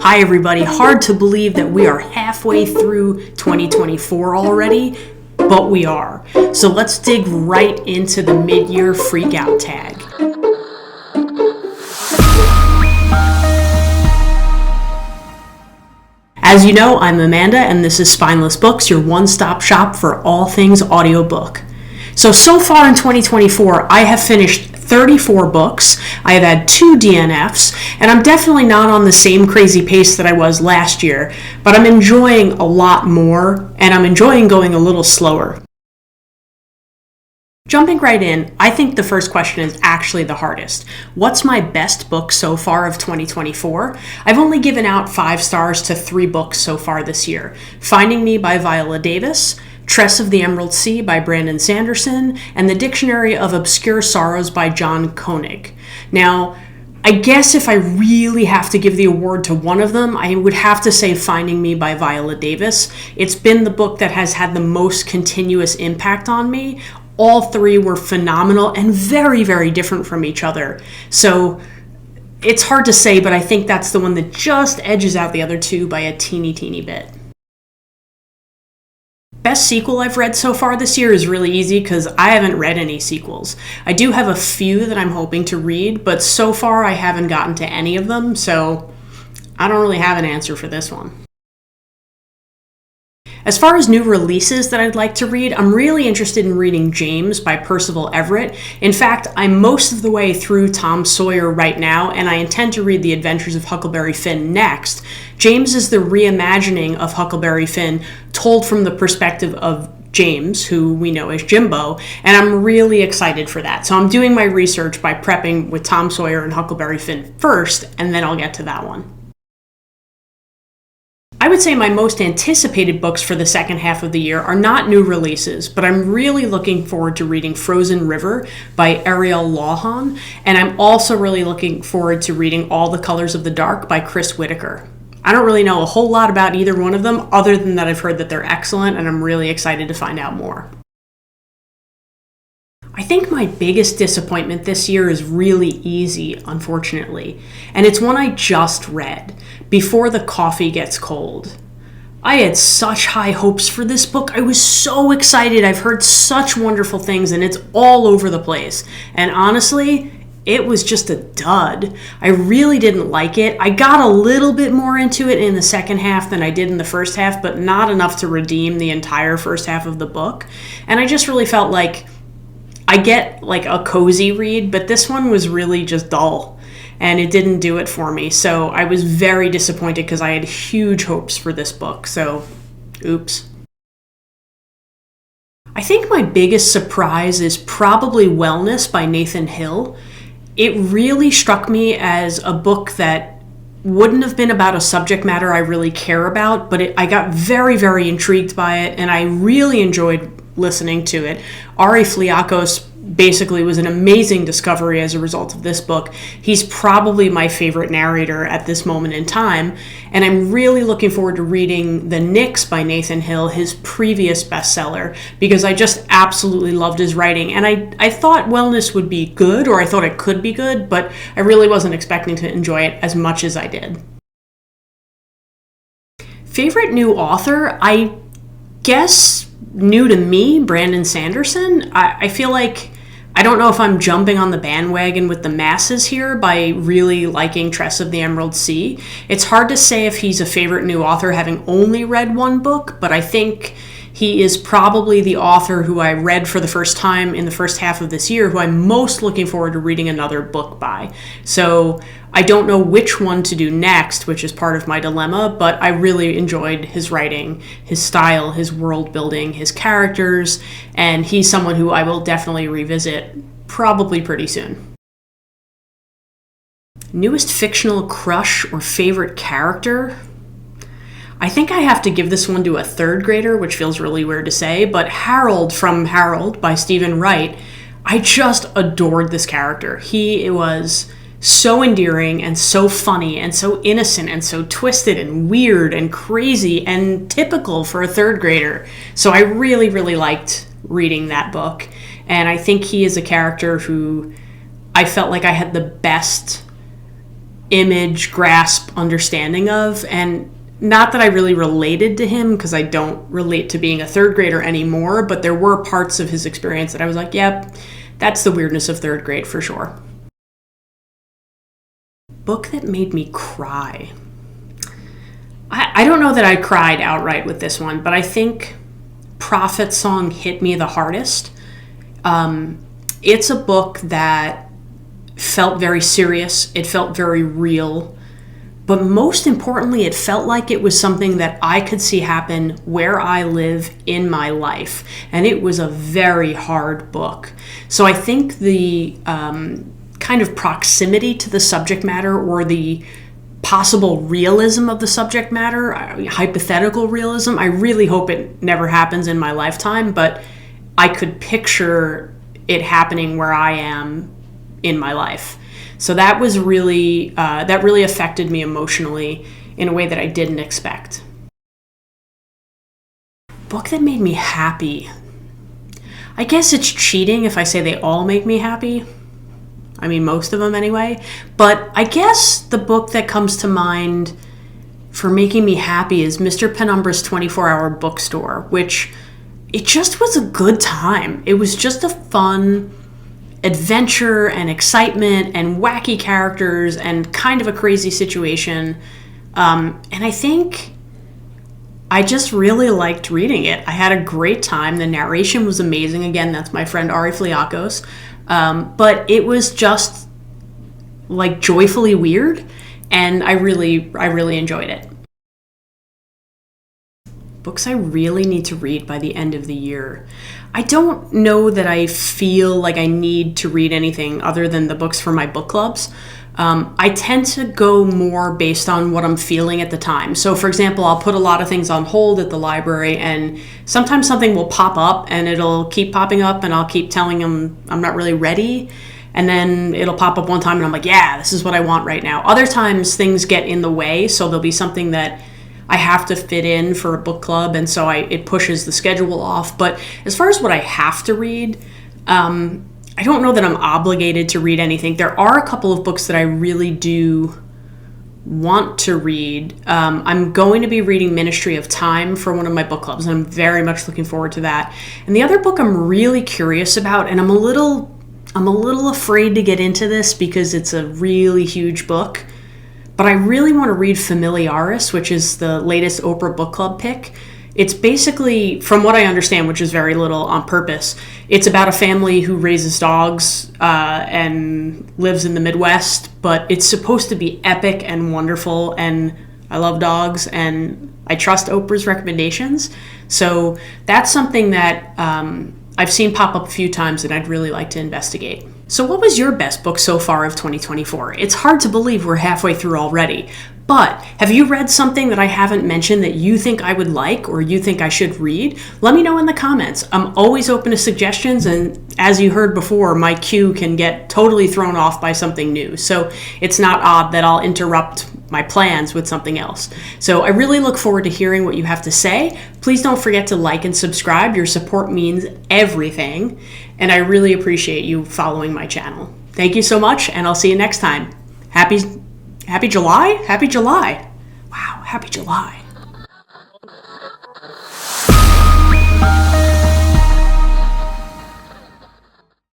Hi everybody, hard to believe that we are halfway through 2024 already, but we are. So let's dig right into the mid-year Freak Out Tag. As you know, I'm Amanda and this is Spineless Books, your one-stop shop for all things audiobook. So far in 2024, I have finished 34 books, I have had 2 DNFs, and I'm definitely not on the same crazy pace that I was last year, but I'm enjoying a lot more, and I'm enjoying going a little slower. Jumping right in, I think the first question is actually the hardest. What's my best book so far of 2024? I've only given out 5 stars to 3 books so far this year. Finding Me by Viola Davis, Tress of the Emerald Sea by Brandon Sanderson, and The Dictionary of Obscure Sorrows by John Koenig. Now, I guess if I really have to give the award to one of them, I would have to say Finding Me by Viola Davis. It's been the book that has had the most continuous impact on me. All 3 were phenomenal and very, very different from each other. So it's hard to say, but I think that's the one that just edges out the other 2 by a teeny bit. Best sequel I've read so far this year is really easy because I haven't read any sequels. I do have a few that I'm hoping to read, but so far I haven't gotten to any of them, so I don't really have an answer for this one. As far as new releases that I'd like to read, I'm really interested in reading James by Percival Everett. In fact, I'm most of the way through Tom Sawyer right now, and I intend to read The Adventures of Huckleberry Finn next. James is the reimagining of Huckleberry Finn told from the perspective of James, who we know as Jimbo, and I'm really excited for that. So I'm doing my research by prepping with Tom Sawyer and Huckleberry Finn first, and then I'll get to that one. I would say my most anticipated books for the second half of the year are not new releases, but I'm really looking forward to reading Frozen River by Ariel Lawhon, and I'm also really looking forward to reading All the Colors of the Dark by Chris Whitaker. I don't really know a whole lot about either one of them, other than that I've heard that they're excellent, and I'm really excited to find out more. I think my biggest disappointment this year is really easy, unfortunately, and it's one I just read, Before the Coffee Gets Cold. I had such high hopes for this book. I was so excited. I've heard such wonderful things, and it's all over the place. And honestly, it was just a dud. I really didn't like it. I got a little bit more into it in the second half than I did in the first half, but not enough to redeem the entire first half of the book. And I just really felt like I get like a cozy read, but this one was really just dull and it didn't do it for me. So I was very disappointed because I had huge hopes for this book. So, oops. I think my biggest surprise is probably Wellness by Nathan Hill. It really struck me as a book that wouldn't have been about a subject matter I really care about, but I got very, very intrigued by it and I really enjoyed listening to it. Ari Fliakos basically was an amazing discovery as a result of this book. He's probably my favorite narrator at this moment in time, and I'm really looking forward to reading The Nix by Nathan Hill, his previous bestseller, because I just absolutely loved his writing. And I thought Wellness would be good, or I thought it could be good, but I really wasn't expecting to enjoy it as much as I did. Favorite new author? I guess new to me, Brandon Sanderson. I feel like I don't know if I'm jumping on the bandwagon with the masses here by really liking Tress of the Emerald Sea. It's hard to say if he's a favorite new author having only read one book, but I think he is probably the author who I read for the first time in the first half of this year, who I'm most looking forward to reading another book by. So I don't know which one to do next, which is part of my dilemma, but I really enjoyed his writing, his style, his world building, his characters, and he's someone who I will definitely revisit probably pretty soon. Newest fictional crush or favorite character? I think I have to give this one to a third grader, which feels really weird to say, but Harold from Harold by Stephen Wright, I just adored this character. He was so endearing and so funny and so innocent and so twisted and weird and crazy and typical for a third grader. So I really, really liked reading that book. And I think he is a character who I felt like I had the best image, grasp, understanding of. And not that I really related to him, because I don't relate to being a third grader anymore, but there were parts of his experience that I was like, yep, that's the weirdness of third grade for sure. Book that made me cry. I don't know that I cried outright with this one, but I think Prophet Song hit me the hardest. It's a book that felt very serious. It felt very real. But most importantly, it felt like it was something that I could see happen where I live in my life. And it was a very hard book. So I think the kind of proximity to the subject matter, or the possible realism of the subject matter, hypothetical realism, I really hope it never happens in my lifetime, but I could picture it happening where I am in my life. So that was really, that really affected me emotionally in a way that I didn't expect. Book that made me happy. I guess it's cheating if I say they all make me happy. I mean, most of them anyway. But I guess the book that comes to mind for making me happy is Mr. Penumbra's 24-Hour Bookstore, which it just was a good time. It was just a fun adventure and excitement and wacky characters and kind of a crazy situation. And I think I just really liked reading it. I had a great time. The narration was amazing. Again, that's my friend Ari Fliakos. But it was just like joyfully weird, and I really enjoyed it. Books I really need to read by the end of the year. I don't know that I feel like I need to read anything other than the books for my book clubs. I tend to go more based on what I'm feeling at the time. So for example, I'll put a lot of things on hold at the library, and sometimes something will pop up and it'll keep popping up, and I'll keep telling them I'm not really ready. And then it'll pop up one time and I'm like, yeah, this is what I want right now. Other times things get in the way, so there'll be something that I have to fit in for a book club, and so it pushes the schedule off. But as far as what I have to read, I don't know that I'm obligated to read anything. There are a couple of books that I really do want to read. I'm going to be reading Ministry of Time for one of my book clubs, and I'm very much looking forward to that. And the other book I'm really curious about, and I'm a little afraid to get into this because it's a really huge book, but I really want to read Familiaris, which is the latest Oprah Book Club pick. It's basically, from what I understand, which is very little on purpose, it's about a family who raises dogs and lives in the Midwest, but it's supposed to be epic and wonderful, and I love dogs, and I trust Oprah's recommendations. So that's something that I've seen pop up a few times and I'd really like to investigate. So what was your best book so far of 2024? It's hard to believe we're halfway through already, but have you read something that I haven't mentioned that you think I would like or you think I should read? Let me know in the comments. I'm always open to suggestions, and as you heard before, my queue can get totally thrown off by something new. So it's not odd that I'll interrupt my plans with something else. So I really look forward to hearing what you have to say. Please don't forget to like and subscribe. Your support means everything, and I really appreciate you following my channel. Thank you so much, and I'll see you next time. Happy July? Happy July. Wow, happy July.